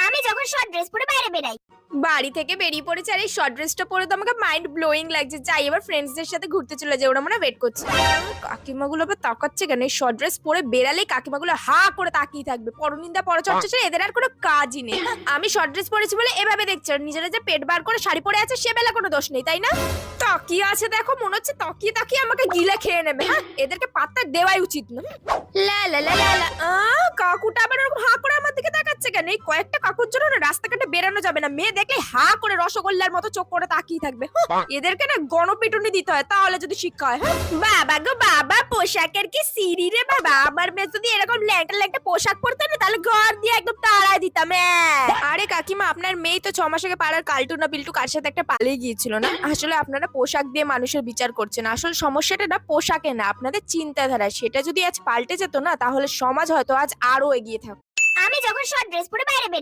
আমি যখন short dress পরে বাইরে বেরাই। বাড়ি থেকে বেরিয়ে পড়েছে আর এই শর্ট ড্রেসটা পরে তো আমাকে মাইন্ড ব্লোয়িং লাগছে। যাই এবার ফ্রেন্ডসদের সাথে ঘুরতে চলে যাই, ওরা মনে ওয়েট করছে। কাকিমাগুলো আবার তাকাচ্ছে কেন? এই শর্ট ড্রেস পরে বেরালেই কাকিমাগুলো হা করে তাকিয়ে থাকবে। পরনিন্দা পরচর্চা সে এদের আর কোনো কাজই নেই। আমি শর্ট ড্রেস পরেছি বলে এভাবে দেখছে, আর নিজেরা যে পেট বার করে শাড়ি পরে আছে সে বেলা কোনো দোষ নেই, তাই না? তাকিয়ে আছে দেখো, মনে হচ্ছে তাকিয়ে তাকিয়ে আমাকে গিলে খেয়ে নেবে। হ্যাঁ, এদেরকে পাত্তা দেওয়াই উচিত না। লা লা লা লা লা। কাকুটা আবার ওরকম হা করে আমার দিকে তাকাচ্ছে কেন? এই কয়েকটা কাকুর জন্য না রাস্তাঘাটে বেরানো যাবে না। মেয়ে দেখলে হা করে রসগোল্লার মতো চোখ করে তাকিয়ে থাকবে। এদেরকে না গণপিটুনি দিতে হয়, তাহলে যদি শিক্ষা হয়। বাবা গো বাবা, পোশাকের কি সিঁড়ি রে বাবা! আমার মেয়ে যদি এরকম ল্যাংটা ল্যাংটা পোশাক পরতো না, তাহলে ঘর দিয়ে একদম তাড়ায় দিতাম। আরে কাকিমা, আপনার মেয়ে তো 6 মাস আগে পাড়ার কালটু না বিল্টু কার সাথে একটা পালিয়ে গিয়েছিল না? আসলে আপনারা পোশাক দিয়ে মানুষের বিচার করছেন। আসল সমস্যাটা না পোশাকে না, আপনাদের চিন্তাধারা। সেটা যদি আজ পাল্টে যেত না, তাহলে সমাজ হয়তো আজ আরো এগিয়ে থাকতো। আমি যখন শর্ট ড্রেস পরে বাইরে বেরাই।